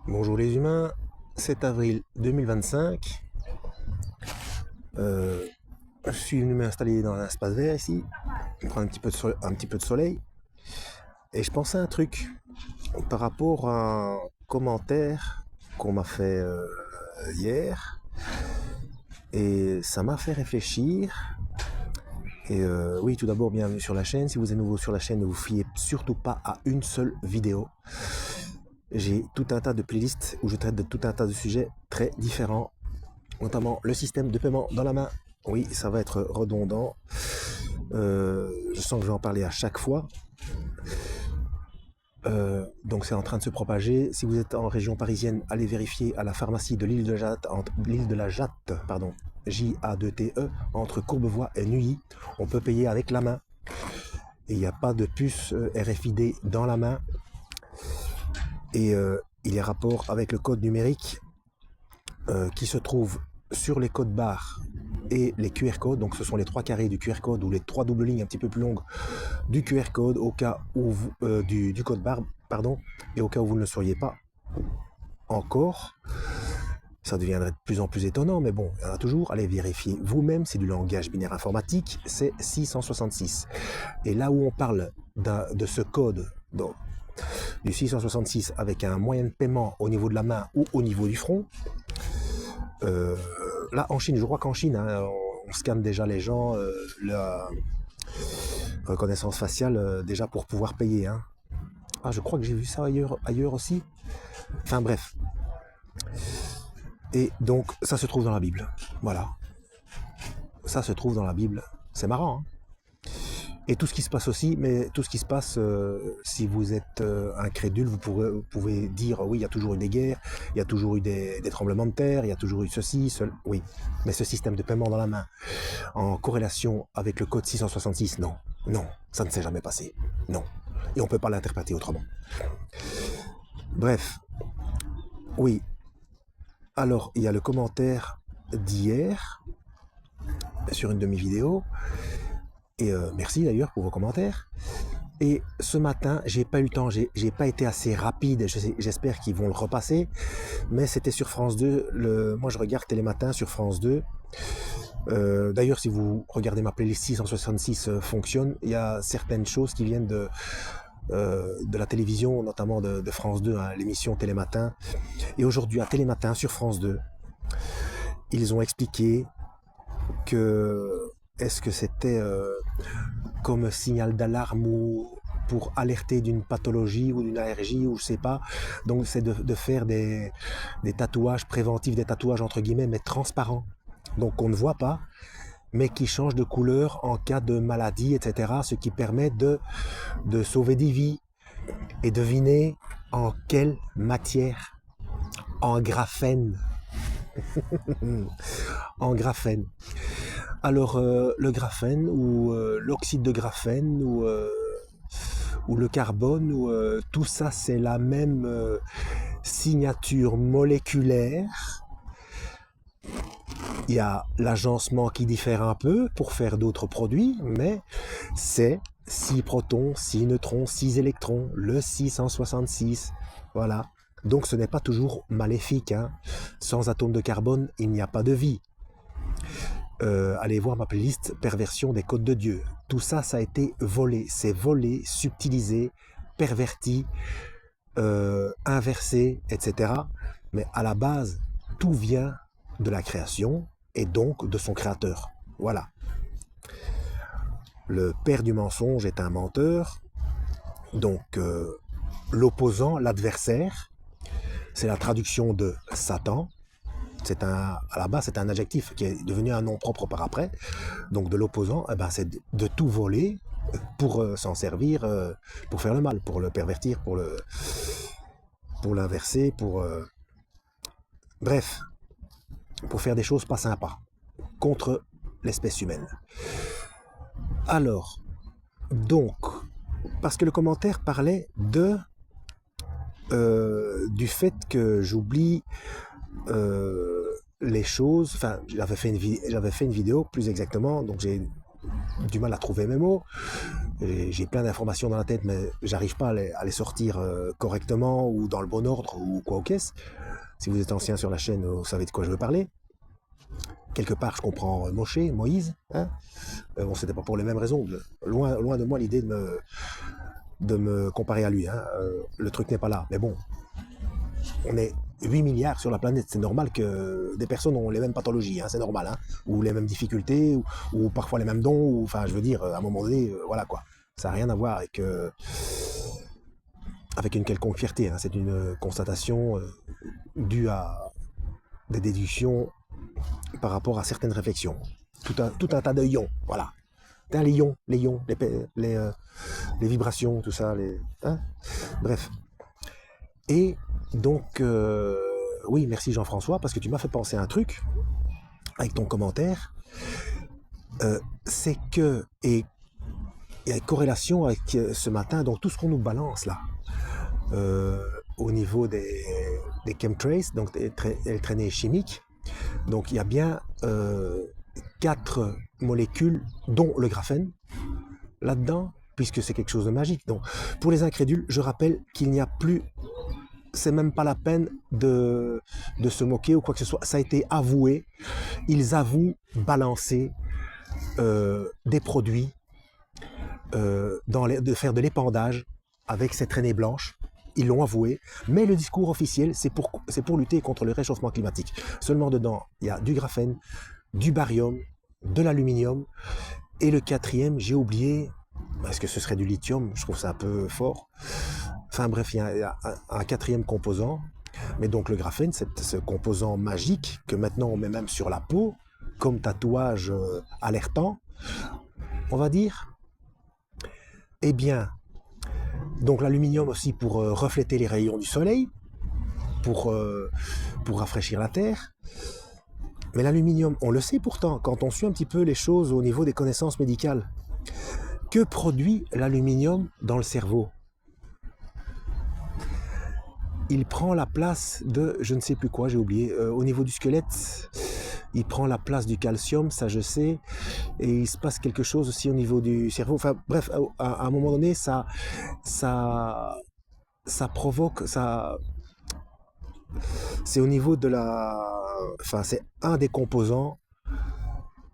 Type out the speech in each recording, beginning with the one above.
Bonjour les humains, 7 avril 2025. Euh, je suis venu m'installer dans un espace vert ici, prendre un petit peu de soleil. Et je pensais à un truc par rapport à un commentaire qu'on m'a fait hier. Et ça m'a fait réfléchir. Et oui, tout d'abord, bienvenue sur la chaîne. Si vous êtes nouveau sur la chaîne, ne vous fiez surtout pas à une seule vidéo. J'ai tout un tas de playlists où je traite de tout un tas de sujets très différents, notamment le système de paiement dans la main. Oui, ça va être redondant. Je sens que je vais en parler à chaque fois. Donc c'est en train de se propager. Si vous êtes en région parisienne, allez vérifier à la pharmacie de l'île de la Jatte, pardon, J-A-2-T-E, entre Courbevoie et Neuilly. On peut payer avec la main. Et il n'y a pas de puce RFID dans la main. Et il y a rapport avec le code numérique qui se trouve sur les codes barres et les QR codes. Donc ce sont les trois carrés du QR code ou les trois doubles lignes un petit peu plus longues du QR code au cas où du code barre, pardon, et au cas où vous ne le sauriez pas encore. Ça deviendrait de plus en plus étonnant, mais bon, il y en a toujours. Allez vérifier vous-même, c'est du langage binaire informatique, c'est 666. Et là où on parle de ce code, donc, du 666 avec un moyen de paiement au niveau de la main ou au niveau du front, là en Chine, je crois qu'en Chine, hein, on scanne déjà les gens, la reconnaissance faciale déjà pour pouvoir payer. Hein. Ah, je crois que j'ai vu ça ailleurs aussi. Enfin bref. Et donc, ça se trouve dans la Bible. Voilà. Ça se trouve dans la Bible. C'est marrant. Hein. Et tout ce qui se passe aussi, mais tout ce qui se passe, si vous êtes incrédule, vous pouvez dire oui, il y a toujours eu des guerres, il y a toujours eu des tremblements de terre, il y a toujours eu ceci, oui. Mais ce système de paiement dans la main, en corrélation avec le code 666, non. Non, ça ne s'est jamais passé. Non. Et on ne peut pas l'interpréter autrement. Bref. Oui. Alors, il y a le commentaire d'hier sur une de mes vidéos. Et merci d'ailleurs pour vos commentaires. Et ce matin, j'ai pas eu le temps, j'ai pas été assez rapide, j'espère qu'ils vont le repasser, mais c'était sur France 2, moi je regarde Télématin sur France 2. D'ailleurs, si vous regardez ma playlist 666 fonctionne, il y a certaines choses qui viennent de la télévision, notamment de France 2, hein, l'émission Télématin. Et aujourd'hui, à Télématin sur France 2, ils ont expliqué que est-ce que c'était comme signal d'alarme ou pour alerter d'une pathologie ou d'une allergie ou je sais pas. Donc c'est de faire des tatouages préventifs, des tatouages entre guillemets mais transparents. Donc on ne voit pas, mais qui changent de couleur en cas de maladie, etc. Ce qui permet de sauver des vies. Et devinez en quelle matière? En graphène. En graphène. Alors le graphène ou l'oxyde de graphène ou le carbone ou tout ça c'est la même signature moléculaire. Il y a l'agencement qui diffère un peu pour faire d'autres produits, mais c'est 6 protons, 6 neutrons, 6 électrons, le 666. Voilà. Donc ce n'est pas toujours maléfique. Hein. Sans atomes de carbone, il n'y a pas de vie. Allez voir ma playlist Perversion des codes de Dieu. Tout ça, ça a été volé. C'est volé, subtilisé, perverti, inversé, etc. Mais à la base, tout vient de la création et donc de son créateur. Voilà. Le père du mensonge est un menteur. Donc, l'opposant, l'adversaire, c'est la traduction de Satan. À la base, c'est un adjectif qui est devenu un nom propre par après. Donc de l'opposant, eh ben, c'est de tout voler pour s'en servir, pour faire le mal, pour le pervertir, pour l'inverser, bref, pour faire des choses pas sympas contre l'espèce humaine. Alors, donc, parce que le commentaire parlait du fait que j'oublie les choses, enfin j'avais fait une vidéo plus exactement, donc j'ai du mal à trouver mes mots. J'ai plein d'informations dans la tête, mais j'arrive pas à les sortir correctement ou dans le bon ordre ou quoi au caisse. Si vous êtes ancien sur la chaîne, vous savez de quoi je veux parler. Quelque part, je comprends Moïse. Hein, bon, c'était pas pour les mêmes raisons. Loin de moi l'idée de me comparer à lui. Hein. Le truc n'est pas là. Mais bon, on est 8 milliards sur la planète. C'est normal que des personnes ont les mêmes pathologies. Hein, c'est normal. Hein, ou les mêmes difficultés, ou parfois les mêmes dons. Enfin, je veux dire, à un moment donné, voilà quoi. Ça n'a rien à voir avec une quelconque fierté. Hein. C'est une constatation due à des déductions par rapport à certaines réflexions. Tout un tas de ions, voilà. Les ions, les vibrations, tout ça, hein. Bref. Et donc, oui, merci Jean-François, parce que tu m'as fait penser à un truc, avec ton commentaire, c'est que, et il y a une corrélation avec ce matin, donc tout ce qu'on nous balance là, au niveau des chemtrails, donc des traînées chimiques. Donc il y a bien 4 molécules, dont le graphène, là-dedans, puisque c'est quelque chose de magique. Donc pour les incrédules, je rappelle qu'il n'y a plus, c'est même pas la peine de se moquer ou quoi que ce soit, ça a été avoué, ils avouent balancer des produits, de faire de l'épandage avec ces traînées blanches. Ils l'ont avoué, mais le discours officiel, c'est pour lutter contre le réchauffement climatique. Seulement dedans, il y a du graphène, du barium, de l'aluminium, et le 4e, j'ai oublié, est-ce que ce serait du lithium? Je trouve ça un peu fort. Enfin bref, il y a un 4e composant, mais donc le graphène, c'est ce composant magique que maintenant on met même sur la peau, comme tatouage alertant, on va dire. Eh bien, donc l'aluminium aussi pour refléter les rayons du soleil, pour rafraîchir la terre. Mais l'aluminium, on le sait pourtant, quand on suit un petit peu les choses au niveau des connaissances médicales. Que produit l'aluminium dans le cerveau? Il prend la place de, je ne sais plus quoi, j'ai oublié, au niveau du squelette, il prend la place du calcium, ça je sais, et il se passe quelque chose aussi au niveau du cerveau. Enfin bref, à un moment donné, ça provoque, c'est au niveau de enfin c'est un des composants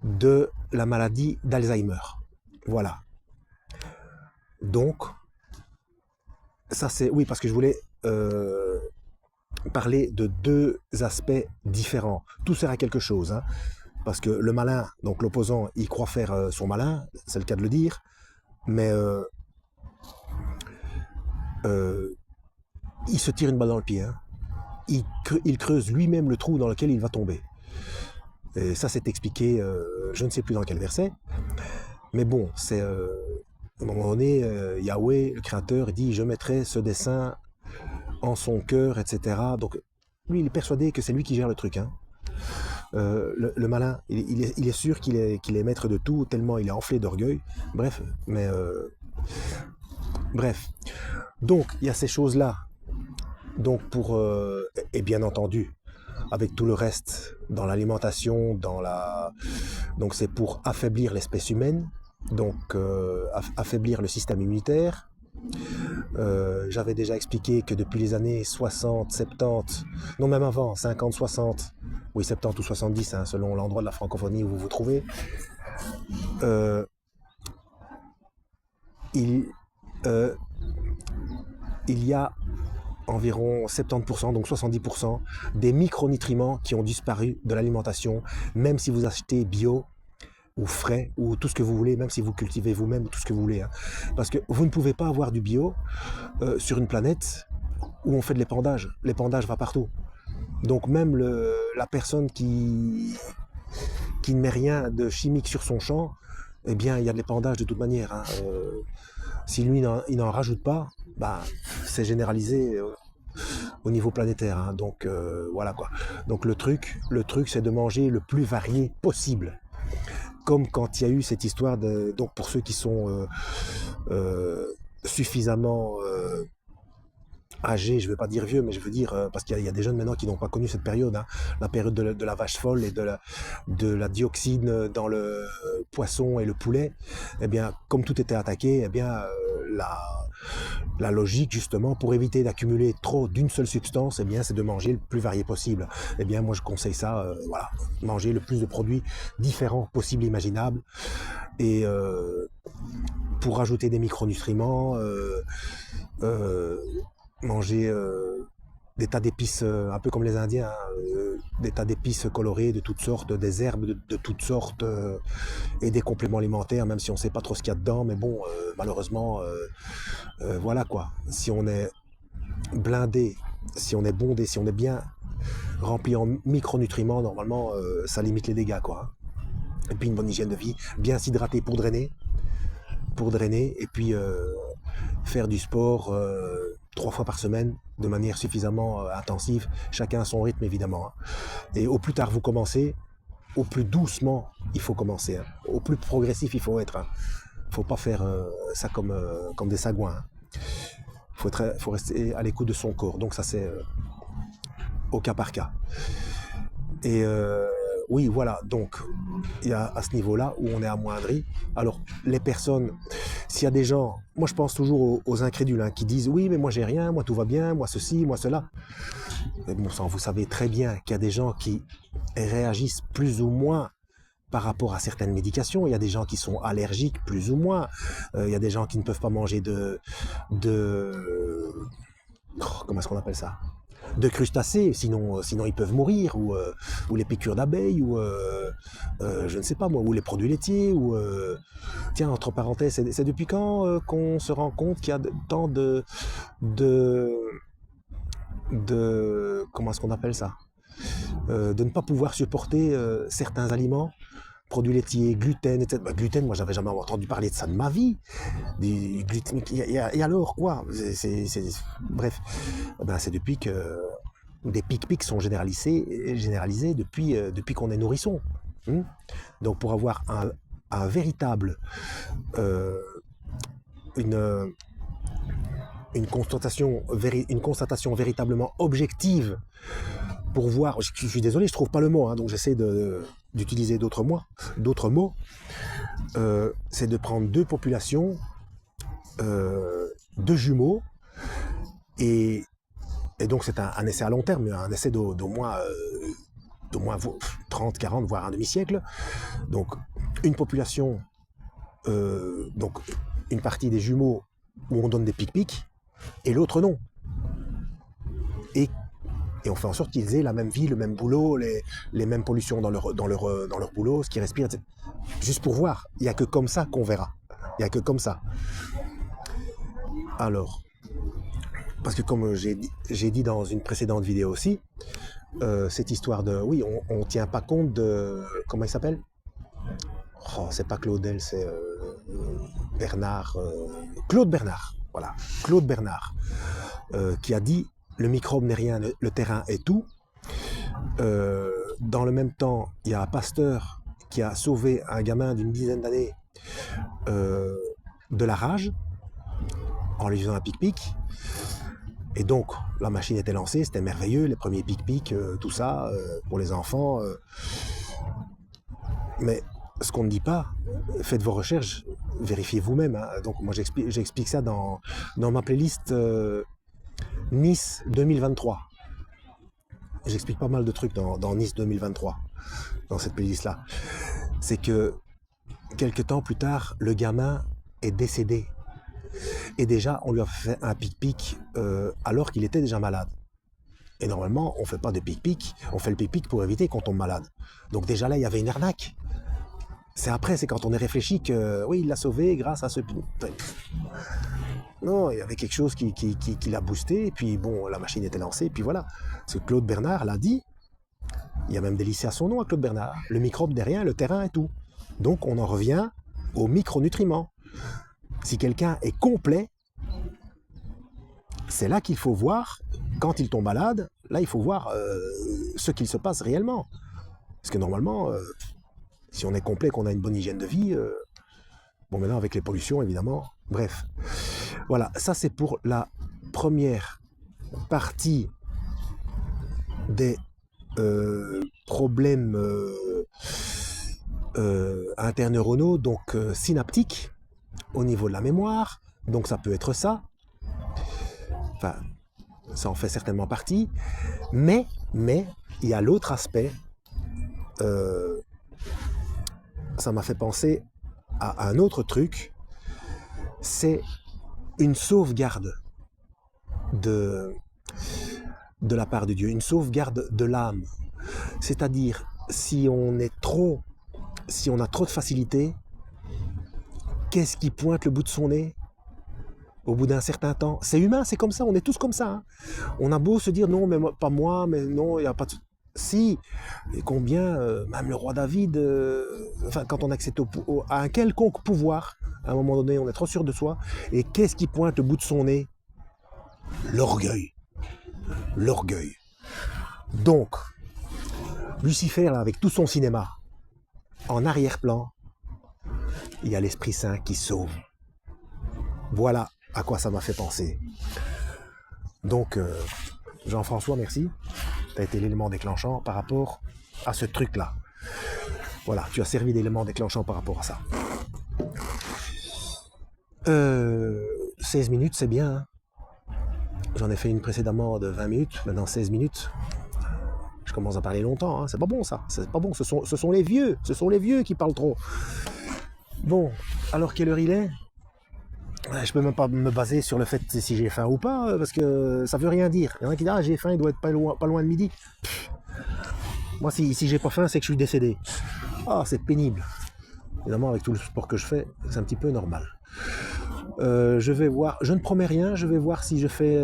de la maladie d'Alzheimer. Voilà. Donc, ça c'est, oui, parce que je voulais parler de 2 aspects différents. Tout sert à quelque chose, hein, parce que le malin, donc l'opposant, il croit faire son malin, c'est le cas de le dire, mais il se tire une balle dans le pied. Hein. Il creuse lui-même le trou dans lequel il va tomber. Et ça, c'est expliqué, je ne sais plus dans quel verset, mais bon, c'est à un moment donné, Yahweh, le Créateur, il dit « Je mettrai ce dessein en son cœur, etc. » Donc, lui, il est persuadé que c'est lui qui gère le truc. Hein. Le malin, il est sûr qu'il est maître de tout, tellement il est enflé d'orgueil. Bref, mais... bref. Donc, il y a ces choses-là. Donc, et bien entendu, avec tout le reste, dans l'alimentation, donc c'est pour affaiblir l'espèce humaine, donc affaiblir le système immunitaire. J'avais déjà expliqué que depuis les années 60, 70, non même avant, 50, 60, oui 70 ou 70, hein, selon l'endroit de la francophonie où vous vous trouvez, il y a environ 70%, donc 70% des micronutriments qui ont disparu de l'alimentation, même si vous achetez bio ou frais ou tout ce que vous voulez, même si vous cultivez vous-même tout ce que vous voulez. Hein. Parce que vous ne pouvez pas avoir du bio sur une planète où on fait de l'épandage. L'épandage va partout. Donc même la personne qui ne met rien de chimique sur son champ, eh bien il y a de l'épandage de toute manière. Hein. Si lui il n'en rajoute pas, bah, c'est généralisé au niveau planétaire. Hein. Donc voilà quoi. Donc le truc c'est de manger le plus varié possible. Comme quand il y a eu cette histoire donc pour ceux qui sont suffisamment âgés, je ne veux pas dire vieux, mais je veux dire, parce qu'il y a des jeunes maintenant qui n'ont pas connu cette période, hein, la période de la vache folle et de la dioxine dans le poisson et le poulet, eh bien, comme tout était attaqué, eh bien, la logique, justement, pour éviter d'accumuler trop d'une seule substance, eh bien, c'est de manger le plus varié possible. Eh bien, moi, je conseille ça, voilà, manger le plus de produits différents possibles, imaginables, et pour rajouter des micronutriments, euh, manger des tas d'épices, un peu comme les Indiens, hein, des tas d'épices colorées de toutes sortes, des herbes de toutes sortes, et des compléments alimentaires, même si on ne sait pas trop ce qu'il y a dedans, mais bon, malheureusement, voilà quoi. Si on est blindé, si on est bondé, si on est bien rempli en micronutriments, normalement, ça limite les dégâts, quoi. Et puis une bonne hygiène de vie, bien s'hydrater pour drainer, et puis faire du sport 3 fois par semaine de manière suffisamment intensive, chacun à son rythme évidemment, hein. Et au plus tard vous commencez, au plus doucement il faut commencer, hein. Au plus progressif il faut être, hein. Faut pas faire ça comme des sagouins, hein. Faut rester à l'écoute de son corps, donc ça c'est au cas par cas. Et oui, voilà, donc il y a à ce niveau-là où on est amoindri. Alors, les personnes, s'il y a des gens, moi je pense toujours aux incrédules, hein, qui disent oui, mais moi j'ai rien, moi tout va bien, moi ceci, moi cela. Mais bon sang, vous savez très bien qu'il y a des gens qui réagissent plus ou moins par rapport à certaines médications. Il y a des gens qui sont allergiques plus ou moins. Il y a des gens qui ne peuvent pas manger comment est-ce qu'on appelle ça, de crustacés, sinon ils peuvent mourir, ou les piqûres d'abeilles, ou je ne sais pas moi, ou les produits laitiers, ou tiens, entre parenthèses, c'est depuis quand qu'on se rend compte qu'il y a tant de, comment est-ce qu'on appelle ça, de ne pas pouvoir supporter certains aliments, produits laitiers, gluten, etc. Bah, gluten, moi j'avais jamais entendu parler de ça de ma vie. Du gluten, et alors quoi, bref, ben, c'est depuis que des pics-pics sont généralisés depuis qu'on est nourrisson, hein. Donc pour avoir un véritable, euh, une, une constatation véritablement objective, pour voir, je suis désolé, je trouve pas le mot, hein, donc j'essaie d'utiliser d'autres mots, c'est de prendre deux populations, deux jumeaux, et donc c'est un essai à long terme, un essai d'au moins 30, 40, voire un demi-siècle. Donc une population, donc une partie des jumeaux où on donne des pics-pics, et l'autre non. Et on fait en sorte qu'ils aient la même vie, le même boulot, les mêmes pollutions dans leur boulot, ce qu'ils respirent, etc. Juste pour voir. Il n'y a que comme ça qu'on verra. Il n'y a que comme ça. Alors, parce que comme j'ai dit dans une précédente vidéo aussi, cette histoire de... Oui, on ne tient pas compte de... Comment il s'appelle? Oh, c'est pas Claudel, c'est Bernard... Claude Bernard. Voilà. Claude Bernard. Qui a dit: le microbe n'est rien, le terrain est tout. Dans le même temps, il y a un pasteur qui a sauvé un gamin d'une dizaine d'années de la rage en lui faisant un pic-pic. Et donc, la machine était lancée, c'était merveilleux, les premiers pic-pic, tout ça, pour les enfants. Mais ce qu'on ne dit pas, faites vos recherches, vérifiez vous-même, hein. Donc, moi, j'explique ça dans ma playlist Nice 2023. J'explique pas mal de trucs dans Nice 2023, dans cette playlist-là. C'est que, quelques temps plus tard, le gamin est décédé. Et déjà, on lui a fait un pic-pic alors qu'il était déjà malade. Et normalement, on ne fait pas de pic-pic, on fait le pic-pic pour éviter qu'on tombe malade. Donc déjà là, il y avait une arnaque. C'est après, c'est quand on est réfléchi que, oui, il l'a sauvé grâce à ce... Non, il y avait quelque chose qui l'a boosté, et puis bon, la machine était lancée, et puis voilà. Ce Claude Bernard l'a dit, il y a même des lycées à son nom à Claude Bernard. Le microbe n'est rien, le terrain est tout. Donc on en revient aux micronutriments. Si quelqu'un est complet, c'est là qu'il faut voir, quand il tombe malade, là il faut voir ce qu'il se passe réellement. Parce que normalement, si on est complet, qu'on a une bonne hygiène de vie, bon maintenant avec les pollutions évidemment, bref. Voilà, ça c'est pour la première partie des problèmes interneuronaux, donc synaptiques, au niveau de la mémoire. Donc ça peut être ça. Enfin, ça en fait certainement partie. Mais il y a l'autre aspect. Ça m'a fait penser à un autre truc. C'est une sauvegarde de la part de Dieu, une sauvegarde de l'âme. C'est-à-dire, si on a trop de facilité, qu'est-ce qui pointe le bout de son nez au bout d'un certain temps? C'est humain, c'est comme ça, on est tous comme ça. Hein. On a beau se dire non, mais moi, pas moi, mais non, il n'y a pas de... Si, et combien, même le roi David, enfin, quand on accède à un quelconque pouvoir, à un moment donné, on est trop sûr de soi, et qu'est-ce qui pointe le bout de son nez? L'orgueil. L'orgueil. Donc, Lucifer, là, avec tout son cinéma, en arrière-plan, il y a l'Esprit Saint qui sauve. Voilà à quoi ça m'a fait penser. Donc, Jean-François, merci. Tu as été l'élément déclenchant par rapport à ce truc-là. Voilà, tu as servi d'élément déclenchant par rapport à ça. 16 minutes, c'est bien. Hein. J'en ai fait une précédemment de 20 minutes, maintenant 16 minutes. Je commence à parler longtemps, hein. C'est pas bon ça, c'est pas bon, ce sont les vieux qui parlent trop. Bon, alors quelle heure il est? Je peux même pas me baser sur le fait si j'ai faim ou pas, parce que ça veut rien dire. Il y en a qui disent, ah j'ai faim, il doit être pas loin de midi. Pff. Moi si j'ai pas faim, c'est que je suis décédé. Ah, c'est pénible. Évidemment, avec tout le sport que je fais, c'est un petit peu normal. Je vais voir, je ne promets rien, je vais voir si je fais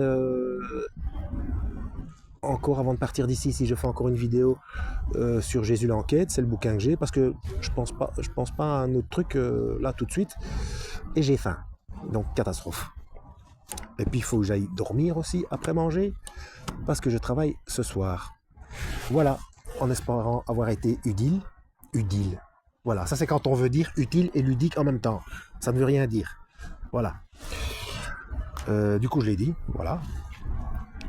encore avant de partir d'ici, si je fais encore une vidéo sur Jésus l'enquête, c'est le bouquin que j'ai, parce que je pense pas à un autre truc là tout de suite, et j'ai faim, donc catastrophe. Et puis il faut que j'aille dormir aussi après manger, parce que je travaille ce soir. Voilà, en espérant avoir été utile. Voilà, ça c'est quand on veut dire utile et ludique en même temps. Ça ne veut rien dire. Voilà. Du coup, je l'ai dit, voilà.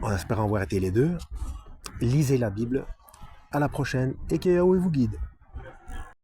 En espérant avoir été les deux. Lisez la Bible. À la prochaine et que Yahweh vous guide.